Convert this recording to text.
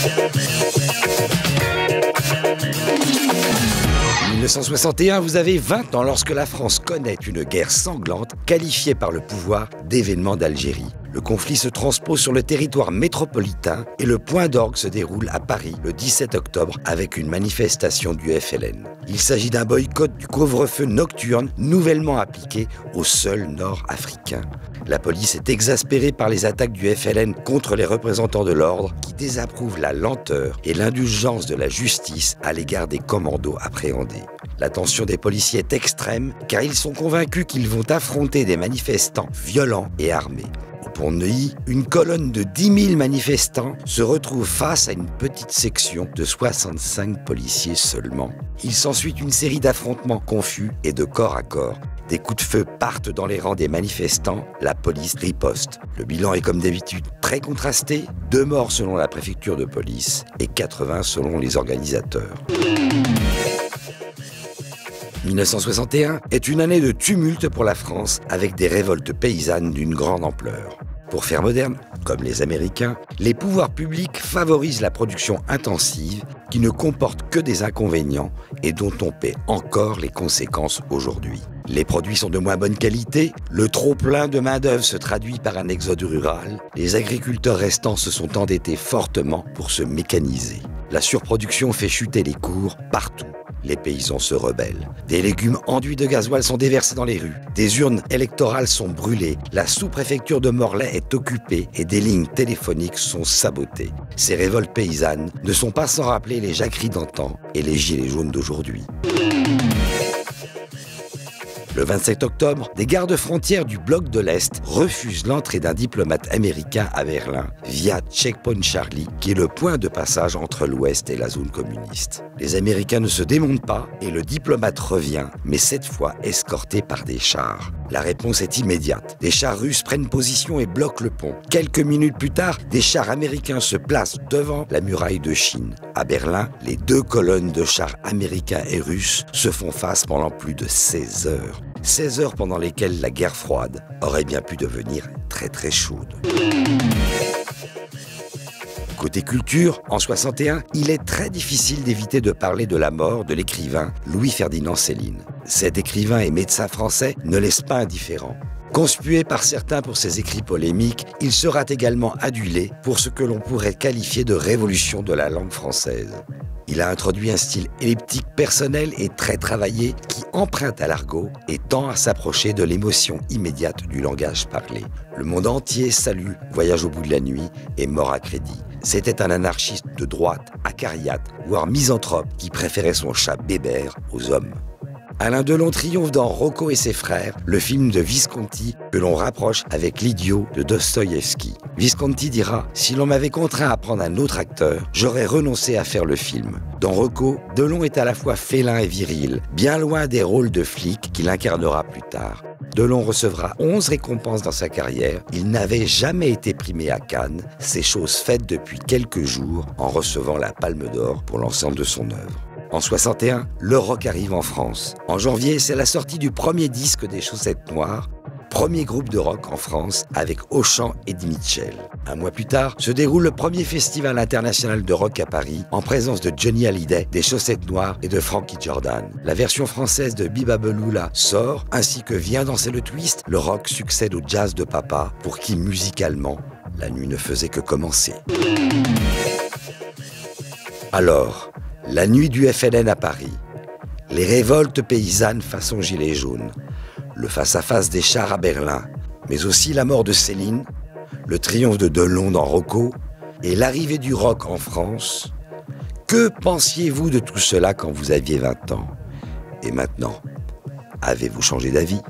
En 1961, vous avez 20 ans lorsque la France connaît une guerre sanglante qualifiée par le pouvoir d'événement d'Algérie. Le conflit se transpose sur le territoire métropolitain et le point d'orgue se déroule à Paris le 17 octobre avec une manifestation du FLN. Il s'agit d'un boycott du couvre-feu nocturne nouvellement appliqué au seul nord africain. La police est exaspérée par les attaques du FLN contre les représentants de l'ordre qui désapprouvent la lenteur et l'indulgence de la justice à l'égard des commandos appréhendés. La tension des policiers est extrême car ils sont convaincus qu'ils vont affronter des manifestants violents et armés. Au Pont-de-Neuilly, une colonne de 10 000 manifestants se retrouve face à une petite section de 65 policiers seulement. Il s'ensuit une série d'affrontements confus et de corps à corps. Des coups de feu partent dans les rangs des manifestants, la police riposte. Le bilan est comme d'habitude très contrasté, 2 morts selon la préfecture de police et 80 selon les organisateurs. 1961 est une année de tumulte pour la France avec des révoltes paysannes d'une grande ampleur. Pour faire moderne, comme les Américains, les pouvoirs publics favorisent la production intensive qui ne comporte que des inconvénients et dont on paie encore les conséquences aujourd'hui. Les produits sont de moins bonne qualité, le trop-plein de main-d'œuvre se traduit par un exode rural, les agriculteurs restants se sont endettés fortement pour se mécaniser. La surproduction fait chuter les cours partout. Les paysans se rebellent. Des légumes enduits de gasoil sont déversés dans les rues. Des urnes électorales sont brûlées. La sous-préfecture de Morlaix est occupée et des lignes téléphoniques sont sabotées. Ces révoltes paysannes ne sont pas sans rappeler les jacqueries d'antan et les gilets jaunes d'aujourd'hui. Le 27 octobre, des gardes-frontières du bloc de l'Est refusent l'entrée d'un diplomate américain à Berlin via Checkpoint Charlie, qui est le point de passage entre l'Ouest et la zone communiste. Les Américains ne se démontent pas et le diplomate revient, mais cette fois escorté par des chars. La réponse est immédiate. Des chars russes prennent position et bloquent le pont. Quelques minutes plus tard, des chars américains se placent devant la muraille de Chine. À Berlin, les 2 colonnes de chars américains et russes se font face pendant plus de 16 heures. 16 heures pendant lesquelles la guerre froide aurait bien pu devenir très chaude. Côté culture, en 61, il est très difficile d'éviter de parler de la mort de l'écrivain Louis-Ferdinand Céline. Cet écrivain et médecin français ne laisse pas indifférent. Conspué par certains pour ses écrits polémiques, il sera également adulé pour ce que l'on pourrait qualifier de révolution de la langue française. Il a introduit un style elliptique personnel et très travaillé qui emprunte à l'argot et tend à s'approcher de l'émotion immédiate du langage parlé. Le monde entier salue Voyage au bout de la nuit et Mort à crédit. C'était un anarchiste de droite, acariâtre, voire misanthrope qui préférait son chat Bébert aux hommes. Alain Delon triomphe dans Rocco et ses frères, le film de Visconti que l'on rapproche avec L'Idiot de Dostoïevski. Visconti dira « Si l'on m'avait contraint à prendre un autre acteur, j'aurais renoncé à faire le film ». Dans Rocco, Delon est à la fois félin et viril, bien loin des rôles de flic qu'il incarnera plus tard. Delon recevra 11 récompenses dans sa carrière. Il n'avait jamais été primé à Cannes. C'est chose faite depuis quelques jours en recevant la Palme d'Or pour l'ensemble de son œuvre. En 61, le rock arrive en France. En janvier, c'est la sortie du premier disque des Chaussettes Noires, premier groupe de rock en France avec Auchan et Eddie Mitchell. Un mois plus tard, se déroule le premier festival international de rock à Paris en présence de Johnny Hallyday, des Chaussettes Noires et de Frankie Jordan. La version française de Biba Beloula sort, ainsi que Viens danser le twist. Le rock succède au jazz de papa, pour qui musicalement, la nuit ne faisait que commencer. Alors, la nuit du FLN à Paris, les révoltes paysannes façon gilet jaune, le face-à-face des chars à Berlin, mais aussi la mort de Céline, le triomphe de Delon dans Rocco et l'arrivée du rock en France. Que pensiez-vous de tout cela quand vous aviez 20 ans? Et maintenant, avez-vous changé d'avis?